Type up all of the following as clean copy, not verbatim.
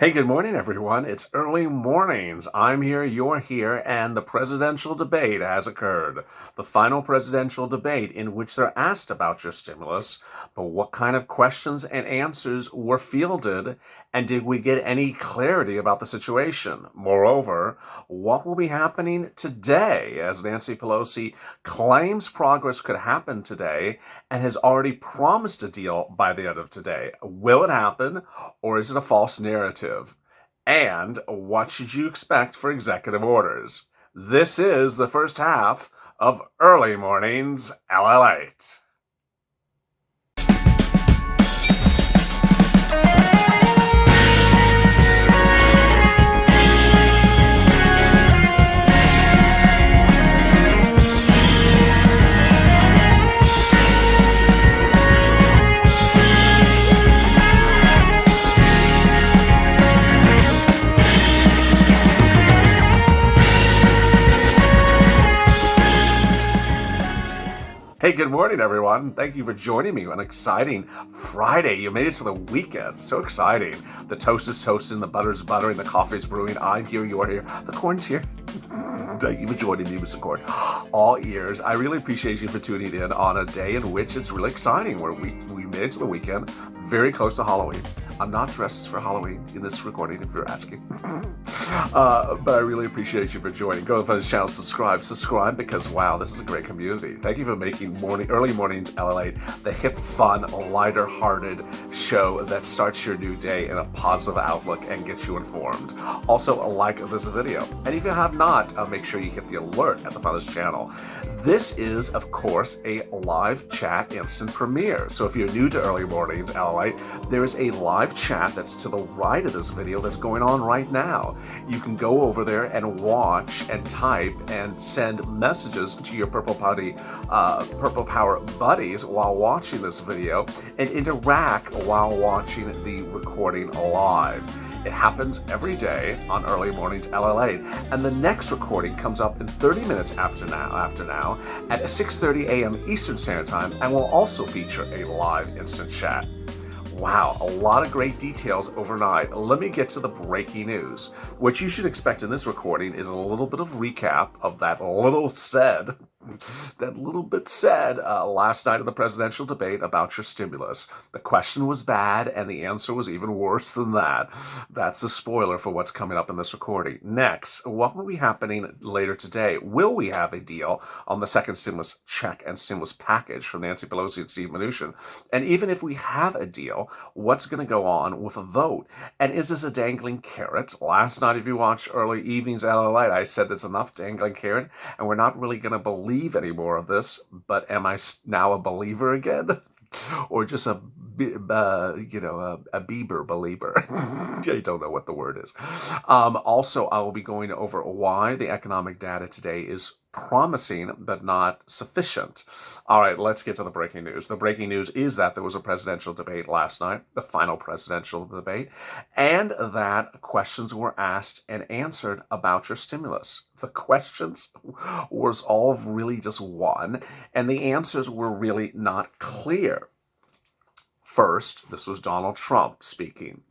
Hey, good morning, everyone. It's early mornings. I'm here, you're here, and the presidential debate has occurred. The final presidential debate in which they're asked about your stimulus, but what kind of questions and answers were fielded, and did we get any clarity about the situation? Moreover, what will be happening today as Nancy Pelosi claims progress could happen today and has already promised a deal by the end of today? Will it happen? Or is it a false narrative? And what should you expect for executive orders? This is the first half of Early Mornings LALATE. Hey, good morning, everyone. Thank you for joining me on an exciting Friday. You made it to the weekend. So exciting. The toast is toasting, the butter's buttering, the coffee's brewing. I'm here, you're here, the corn's here. Thank you for joining me, Mr. Corn. All ears. I really appreciate you for tuning in on a day in which it's really exciting, where we made it to the weekend, very close to Halloween. I'm not dressed for Halloween in this recording, if you're asking. But I really appreciate you for joining. Go to the channel, subscribe, because wow, this is a great community. Thank you for making early mornings LALATE the hip, fun, lighter-hearted show that starts your new day in a positive outlook and gets you informed. Also, like this video, and if you have not, make sure you hit the alert at the front of this channel. This is, of course, a live chat instant premiere. So if you're new to Early Mornings LALATE, there is a live chat that's to the right of this video that's going on right now. You can go over there and watch and type and send messages to your Purple Power buddies while watching this video and interact while watching the recording live. It happens every day on Early Mornings LALATE, and the next recording comes up in 30 minutes after now at 6:30 a.m. Eastern Standard Time, and will also feature a live instant chat. Wow, a lot of great details overnight. Let me get to the breaking news. What you should expect in this recording is a little bit of recap of that little bit said last night in the presidential debate about your stimulus. The question was bad, and the answer was even worse than that. That's the spoiler for what's coming up in this recording. Next, what will be happening later today? Will we have a deal on the second stimulus check and stimulus package from Nancy Pelosi and Steve Mnuchin? And even if we have a deal, what's going to go on with a vote? And is this a dangling carrot? Last night, if you watched Early Evenings LALATE, I said it's enough dangling carrot, and we're not really going to believe any more of this. But am I now a believer again? Or just a Bieber believer? I don't know what the word is. Also, I will be going over why the economic data today is promising but not sufficient. All right, let's get to the breaking news. The breaking news is that there was a presidential debate last night, the final presidential debate, and that questions were asked and answered about your stimulus. The questions was all really just one, and the answers were really not clear. First, this was Donald Trump speaking.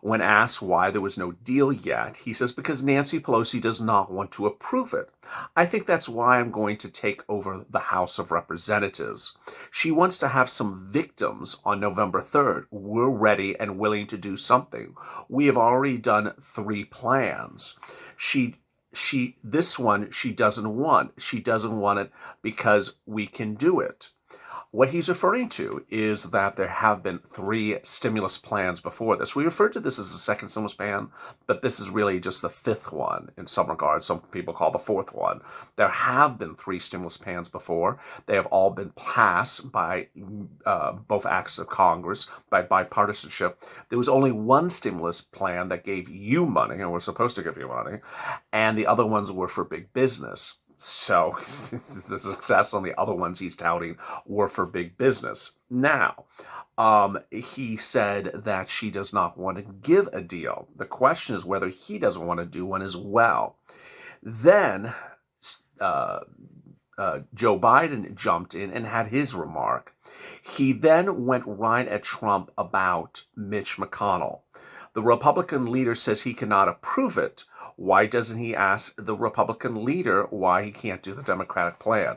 When asked why there was no deal yet, he says, because Nancy Pelosi does not want to approve it. I think that's why I'm going to take over the House of Representatives. She wants to have some victims on November 3rd. We're ready and willing to do something. We have already done 3 plans. This one she doesn't want. She doesn't want it because we can do it. What he's referring to is that there have been 3 stimulus plans before this. We refer to this as the second stimulus plan, but this is really just the 5th one in some regards. Some people call the 4th one. There have been 3 stimulus plans before. They have all been passed by both acts of Congress, by bipartisanship. There was only one stimulus plan that gave you money, and we're supposed to give you money, and the other ones were for big business. So the success on the other ones he's touting were for big business. Now, he said that she does not want to give a deal. The question is whether he doesn't want to do one as well. Then Joe Biden jumped in and had his remark. He then went right at Trump about Mitch McConnell. The Republican leader says he cannot approve it. Why doesn't he ask the Republican leader why he can't do the Democratic plan?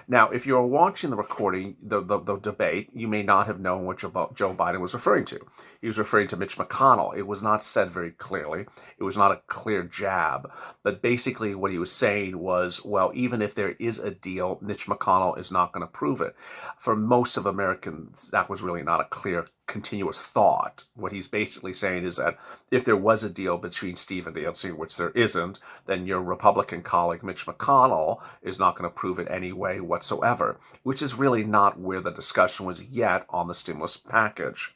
Now, if you're watching the recording, the debate, you may not have known what Joe Biden was referring to. He was referring to Mitch McConnell. It was not said very clearly. It was not a clear jab. But basically what he was saying was, well, even if there is a deal, Mitch McConnell is not going to approve it. For most of Americans, that was really not a clear continuous thought. What he's basically saying is that if there was a deal between Steve and Nancy, which there isn't, then your Republican colleague Mitch McConnell is not going to approve it anyway whatsoever, which is really not where the discussion was yet on the stimulus package.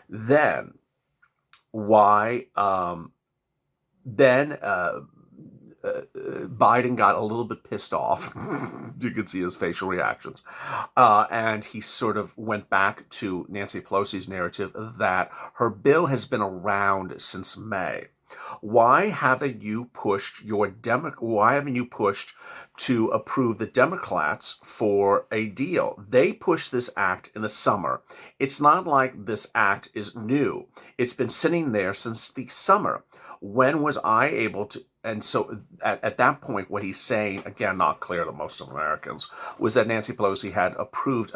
Then, why? Then Biden got a little bit pissed off. You could see his facial reactions. And he sort of went back to Nancy Pelosi's narrative that her bill has been around since May. Why haven't you pushed to approve the Democrats for a deal? They pushed this act in the summer. It's not like this act is new. It's been sitting there since the summer. When was I able to? And so at that point, what he's saying, again, not clear to most of Americans, was that Nancy Pelosi had approved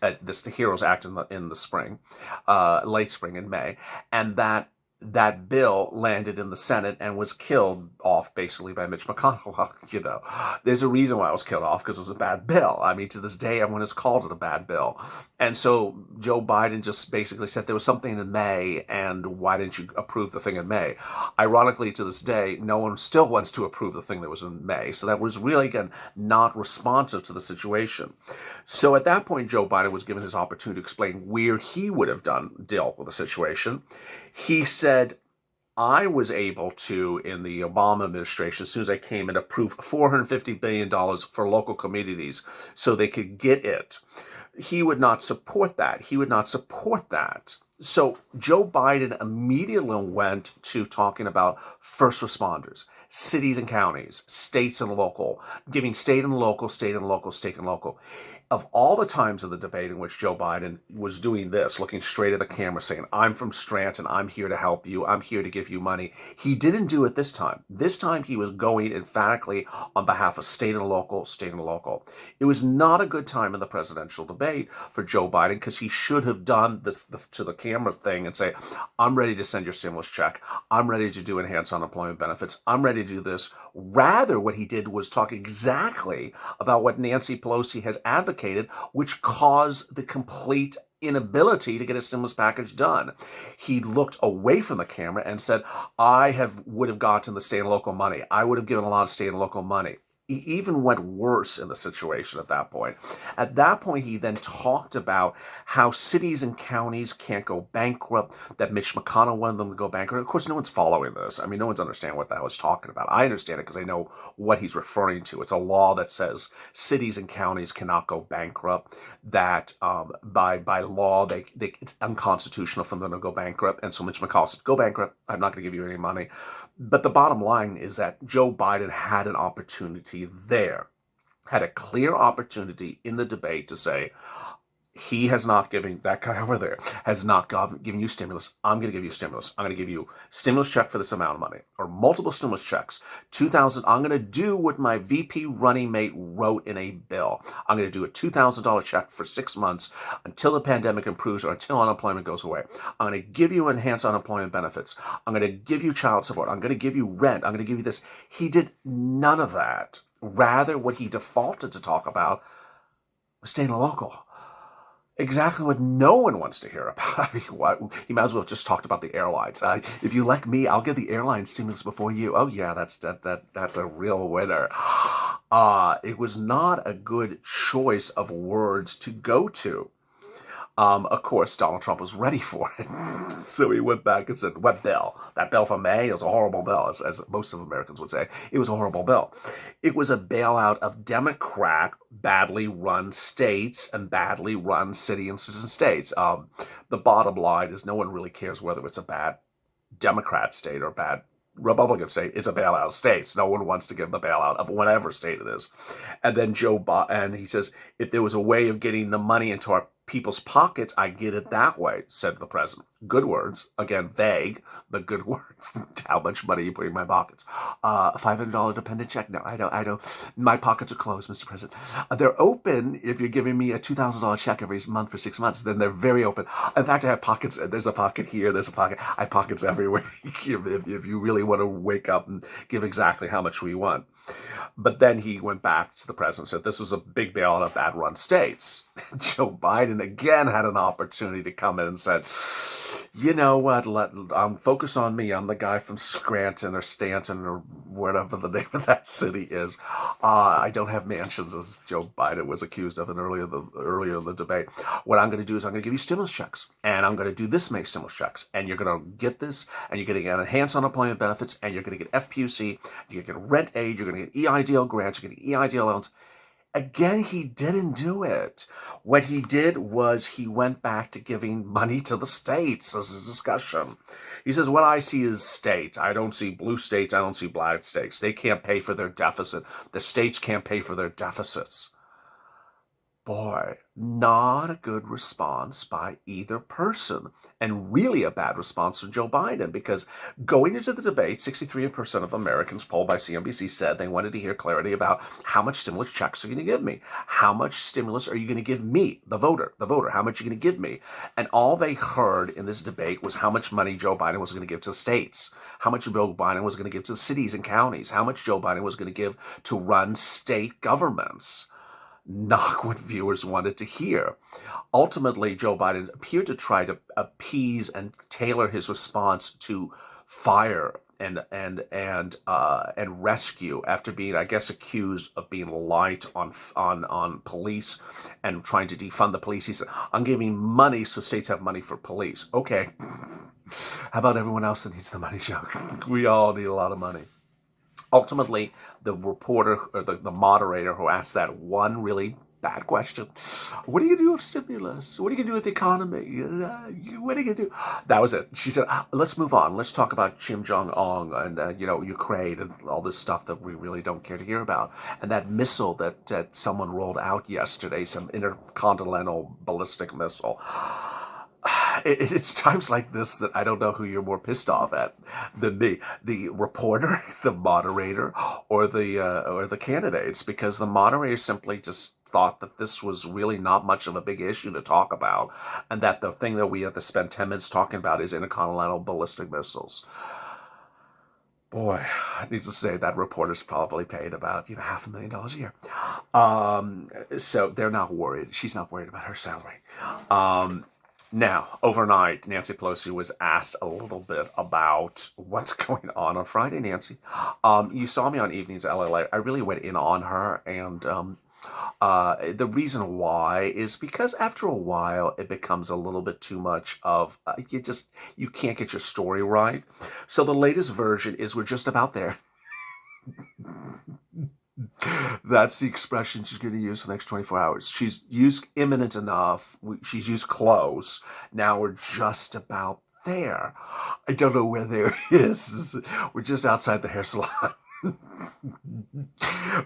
the HEROES Act in the spring, late spring in May, and that bill landed in the Senate and was killed off basically by Mitch McConnell. You know, there's a reason why it was killed off, because it was a bad bill. I mean, to this day, everyone has called it a bad bill. And so Joe Biden just basically said there was something in May, and why didn't you approve the thing in May? Ironically, to this day, no one still wants to approve the thing that was in May. So that was really, again, not responsive to the situation. So at that point, Joe Biden was given his opportunity to explain where he would have dealt with the situation. He said, I was able to, in the Obama administration, as soon as I came in, approve $450 billion for local communities so they could get it. He would not support that. So Joe Biden immediately went to talking about first responders, cities and counties, states and local, giving state and local. Of all the times in the debate in which Joe Biden was doing this, looking straight at the camera saying, I'm from Scranton, I'm here to help you, I'm here to give you money, he didn't do it this time. This time he was going emphatically on behalf of state and local. It was not a good time in the presidential debate for Joe Biden, because he should have done the to the camera thing and say, I'm ready to send your stimulus check, I'm ready to do enhanced unemployment benefits, I'm ready to do this. Rather, what he did was talk exactly about what Nancy Pelosi has advocated, which caused the complete inability to get a stimulus package done. He looked away from the camera and said, would have gotten the state and local money. I would have given a lot of state and local money. He even went worse in the situation at that point. At that point, he then talked about how cities and counties can't go bankrupt, that Mitch McConnell wanted them to go bankrupt. Of course, no one's following this. I mean, no one's understanding what the hell he's talking about. I understand it because I know what he's referring to. It's a law that says cities and counties cannot go bankrupt, that by law, it's unconstitutional for them to go bankrupt. And so Mitch McConnell said, go bankrupt. I'm not going to give you any money. But the bottom line is that Joe Biden had an opportunity there, had a clear opportunity in the debate to say, he has not given, that guy over there has not given you stimulus. I'm going to give you stimulus. I'm going to give you stimulus check for this amount of money, or multiple stimulus checks. $2,000. I'm going to do what my VP running mate wrote in a bill. I'm going to do a $2,000 check for 6 months until the pandemic improves or until unemployment goes away. I'm going to give you enhanced unemployment benefits. I'm going to give you child support. I'm going to give you rent. I'm going to give you this. He did none of that. Rather, what he defaulted to talk about was staying local. Exactly what no one wants to hear about. I mean, he might as well have just talked about the airlines. If you like me, I'll get the airline stimulus before you. Oh yeah, that's a real winner. It was not a good choice of words to go to. Of course, Donald Trump was ready for it. So he went back and said, what bill? That bill from May? It was a horrible bill, as most of Americans would say. It was a horrible bill. It was a bailout of Democrat badly run states and badly run city and citizen states. The bottom line is no one really cares whether it's a bad Democrat state or bad Republican state. It's a bailout of states. No one wants to give them a bailout of whatever state it is. And then and he says, if there was a way of getting the money into our people's pockets, I get it that way, said the president. Good words. Again, vague, but good words. How much money you put in my pockets? $500 dependent check? No, I don't. My pockets are closed, Mr. President. They're open if you're giving me a $2,000 check every month for 6 months. Then they're very open. In fact, I have pockets. There's a pocket here. There's a pocket. I have pockets everywhere. if you really want to wake up and give exactly how much we want. But then he went back to the president and said this was a big bailout of bad run states. Joe Biden again had an opportunity to come in and said, you know what, focus on me. I'm the guy from Scranton or Stanton or whatever the name of that city is. I don't have mansions, as Joe Biden was accused of earlier in the debate. What I'm going to do is I'm going to give you stimulus checks, and I'm going to do this many stimulus checks, and you're going to get this, and you're going to get enhanced unemployment benefits, and you're going to get FPUC, you're going to get rent aid, you're going to get EIDL grants, you're going to get EIDL loans. Again, he didn't do it. What he did was he went back to giving money to the states as a discussion. He says, what I see is states. I don't see blue states. I don't see black states. They can't pay for their deficit. The states can't pay for their deficits. Boy, not a good response by either person, and really a bad response from Joe Biden, because going into the debate, 63% of Americans polled by CNBC said they wanted to hear clarity about how much stimulus checks are you going to give me? How much stimulus are you going to give me, the voter, how much are you going to give me? And all they heard in this debate was how much money Joe Biden was going to give to the states, how much Joe Biden was going to give to the cities and counties, how much Joe Biden was going to give to run state governments. Not what viewers wanted to hear. Ultimately, Joe Biden appeared to try to appease and tailor his response to fire and rescue after being, I guess, accused of being light on police and trying to defund the police. He said, I'm giving money so states have money for police. Okay. How about everyone else that needs the money, Joe? We all need a lot of money. Ultimately, the reporter, or the moderator who asked that one really bad question, what are you going to do with stimulus? What are you going to do with the economy? What are you going to do? That was it. She said, let's move on. Let's talk about Kim Jong-un and, Ukraine and all this stuff that we really don't care to hear about. And that missile that someone rolled out yesterday, some intercontinental ballistic missile. It's times like this that I don't know who you're more pissed off at than me, the reporter, the moderator, or the candidates, because the moderator simply just thought that this was really not much of a big issue to talk about, and that the thing that we have to spend 10 minutes talking about is intercontinental ballistic missiles. Boy, I need to say that reporter's probably paid about $500,000 a year. So they're not worried. She's not worried about her salary. Now, overnight, Nancy Pelosi was asked a little bit about what's going on Friday, Nancy. You saw me on Evenings LALATE. I really went in on her, and the reason why is because after a while, it becomes a little bit too much of, you can't get your story right. So the latest version is we're just about there. That's the expression she's going to use for the next 24 hours. She's used imminent enough. She's used close. Now we're just about there. I don't know where there is. We're just outside the hair salon.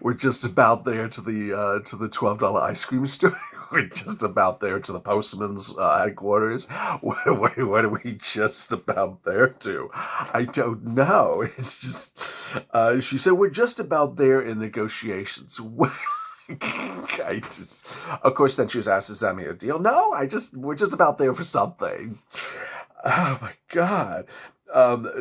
We're just about there to the $12 ice cream store. We're just about there to the postman's headquarters. What are we just about there to? I don't know. It's just, she said, we're just about there in negotiations. Of course, then she was asked, does that mean a deal? No, we're just about there for something. Oh my God.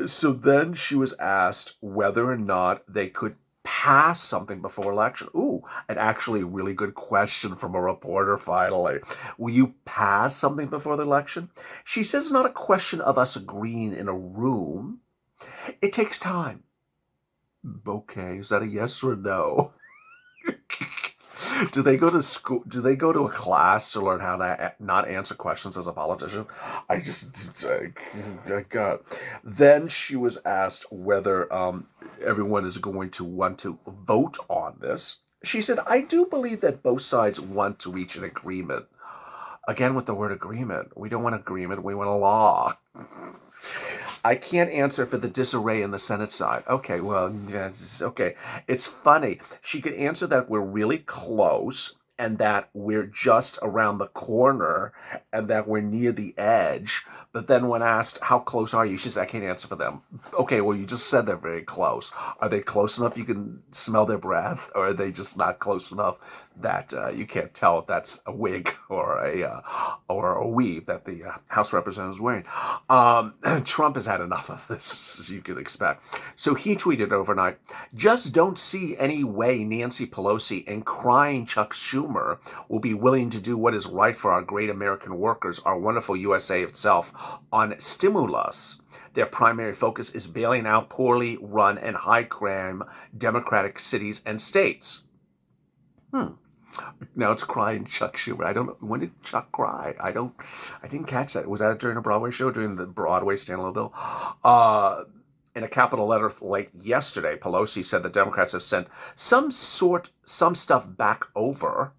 So then she was asked whether or not they could pass something before election. Ooh, an actually really good question from a reporter finally. Will you pass something before the election? She says it's not a question of us agreeing in a room. It takes time. Okay, is that a yes or a no? Do they go to school? Do they go to a class to learn how to not answer questions as a politician? I got. Then she was asked whether everyone is going to want to vote on this. She said, I do believe that both sides want to reach an agreement. Again, with the word agreement. We don't want agreement. We want a law. I can't answer for the disarray in the Senate side. Okay, well, yes, okay. It's funny. She could answer that we're really close, and that we're just around the corner and that we're near the edge. But then when asked, how close are you? She said, I can't answer for them. Okay, well, you just said they're very close. Are they close enough you can smell their breath? Or are they just not close enough that you can't tell if that's a wig or a weave that the House Representative is wearing? Trump has had enough of this, as you could expect. So he tweeted overnight, just don't see any way Nancy Pelosi and crying Chuck Schumer will be willing to do what is right for our great American workers, our wonderful USA itself, on stimulus. Their primary focus is bailing out poorly run and high crime Democratic cities and states. Now it's crying Chuck Schumer. I don't know. When did Chuck cry? I didn't catch that. Was that during a Broadway show, during the Broadway standalone bill? In a capital letter late yesterday, Pelosi said the Democrats have sent some stuff back over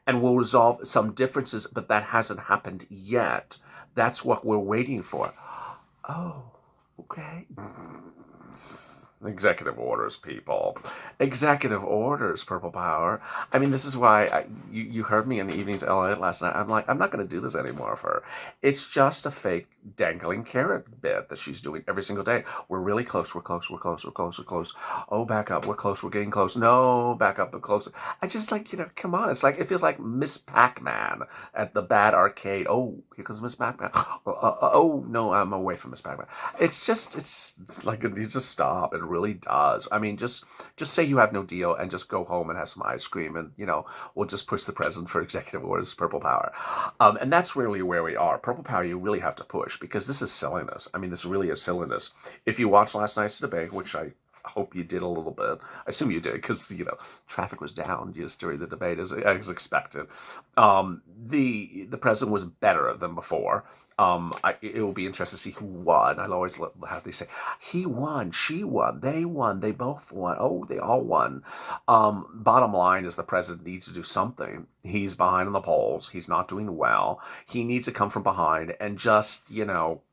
and will resolve some differences, but that hasn't happened yet. That's what we're waiting for. Oh, okay. Executive orders, people. Executive orders, Purple Power. I mean, this is why you heard me in the evenings LA last night. I'm like, I'm not going to do this anymore for her. It's just a fake dangling carrot bit that she's doing every single day. We're really close. We're close. We're close. We're close. We're close. Oh, back up. We're close. We're getting close. No, back up. We're close. I just like, come on. It's like, it feels like Miss Pac-Man at the bad arcade. Oh, here comes Miss Pac-Man. Oh, no, I'm away from Miss Pac-Man. It's like it needs to stop. It really does. I mean, just say you have no deal and just go home and have some ice cream, and we'll just push the president for executive orders. Purple Power, and that's really where we are. Purple Power, you really have to push, because this is silliness. I mean, this really is silliness. If you watched last night's debate, which I hope you did a little bit. I assume you did, because traffic was down just during the debate, as expected. The president was better than before. It will be interesting to see who won. I'll always have they say, he won, she won, they both won. Oh, they all won. Bottom line is the president needs to do something. He's behind in the polls. He's not doing well. He needs to come from behind and just,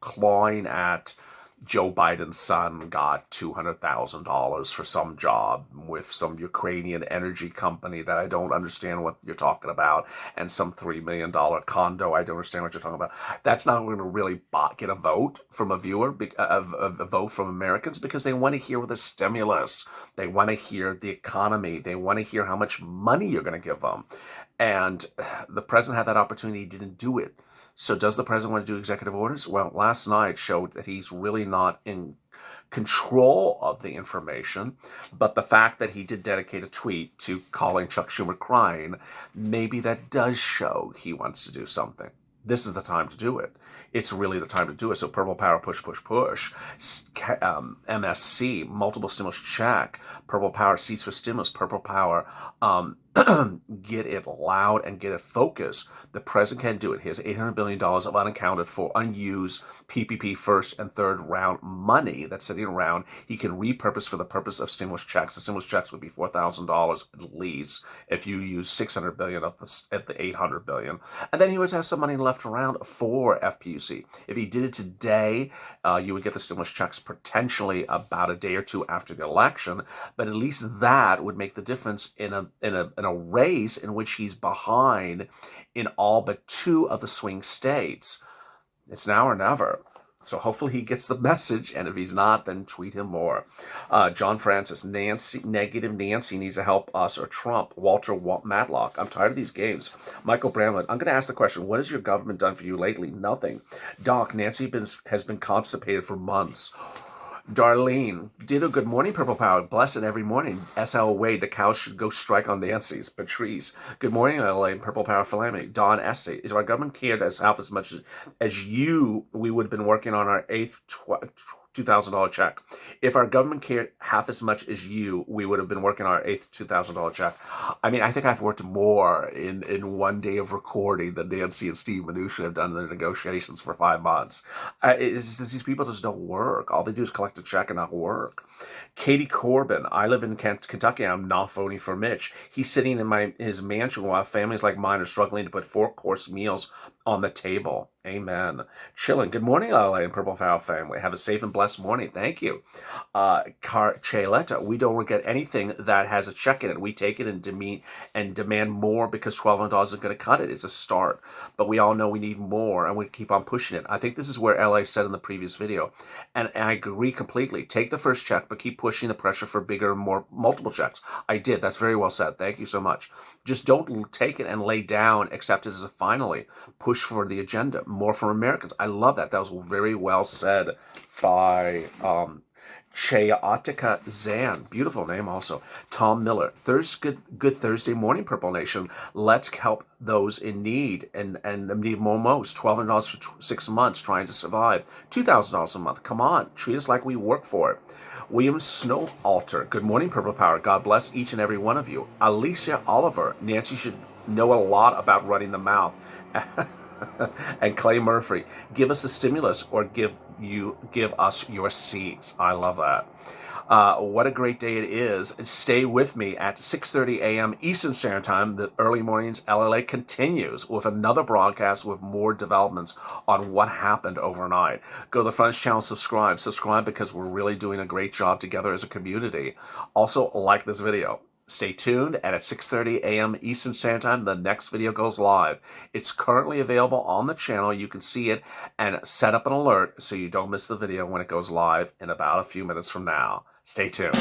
clawing at Joe Biden's son got $200,000 for some job with some Ukrainian energy company that I don't understand what you're talking about, and some $3 million condo. I don't understand what you're talking about. That's not going to really get a vote from a viewer, a vote from Americans, because they want to hear the stimulus. They want to hear the economy. They want to hear how much money you're going to give them. And the president had that opportunity. He didn't do it. So does the president want to do executive orders? Well, last night showed that he's really not in control of the information, but the fact that he did dedicate a tweet to calling Chuck Schumer crying, maybe that does show he wants to do something. This is the time to do it. It's really the time to do it. So Purple Power, push, push, push. MSC, multiple stimulus check. Purple Power, seats for stimulus. Purple Power, get it loud and get it focused. The president can do it. He has $800 billion of unaccounted for, unused PPP first and third round money that's sitting around. He can repurpose for the purpose of stimulus checks. The stimulus checks would be $4,000 at least if you use $600 billion at the $800 billion. And then he would have some money left around for FPUC. If he did it today, you would get the stimulus checks potentially about a day or two after the election. But at least that would make the difference in a race in which he's behind in all but 2 of the swing states. It's now or never. So hopefully he gets the message, and if he's not, then tweet him more. John Francis, negative Nancy needs to help us or Trump. Walter Matlock, I'm tired of these games. Michael Bramlett, I'm going to ask the question, what has your government done for you lately? Nothing. Doc, Nancy has been constipated for months. Darlene, ditto, good morning, Purple Power. Blessed every morning. SL Wade, the cows should go strike on Nancy's. Patrice, good morning, LA, Purple Power Filame. Don Estate, if our government cared half as much as you, we would have been working on our 8th $2,000 check. If our government cared half as much as you, we would have been working our 8th $2,000 check. I mean, I think I've worked more in one day of recording than Nancy and Steve Mnuchin have done in their negotiations for 5 months. These people just don't work. All they do is collect a check and not work. Katie Corbin, I live in Kentucky. I'm not voting for Mitch. He's sitting in his mansion while families like mine are struggling to put 4-course meals on the table. Amen. Chillin'. Good morning, LA and Purple Fowl family. Have a safe and blessed morning. Thank you. Chayletta, we don't get anything that has a check in it. We take it and demand more because $1,200 isn't going to cut it. It's a start. But we all know we need more and we keep on pushing it. I think this is where LA said in the previous video. And I agree completely. Take the first check, but keep pushing the pressure for bigger, more multiple checks. I did. That's very well said. Thank you so much. Just don't take it and lay down, accept it as a finally. Push for the agenda. More for Americans. I love that. That was very well said by Chaotica Zan. Beautiful name also. Tom Miller. Good Thursday morning, Purple Nation. Let's help those in need and need more most. $1,200 for 6 months trying to survive. $2,000 a month. Come on. Treat us like we work for it. William Snowalter. Good morning, Purple Power. God bless each and every one of you. Alicia Oliver. Nancy should know a lot about running the mouth. And Clay Murphy, give us a stimulus or give us your seeds. I love that. What a great day it is. Stay with me at 6:30 a.m. Eastern Standard Time. The early mornings LLA continues with another broadcast with more developments on what happened overnight. Go to the French channel, subscribe because we're really doing a great job together as a community. Also, like this video. Stay tuned, and at 6:30 a.m. Eastern Standard Time, the next video goes live. It's currently available on the channel. You can see it and set up an alert so you don't miss the video when it goes live in about a few minutes from now. Stay tuned.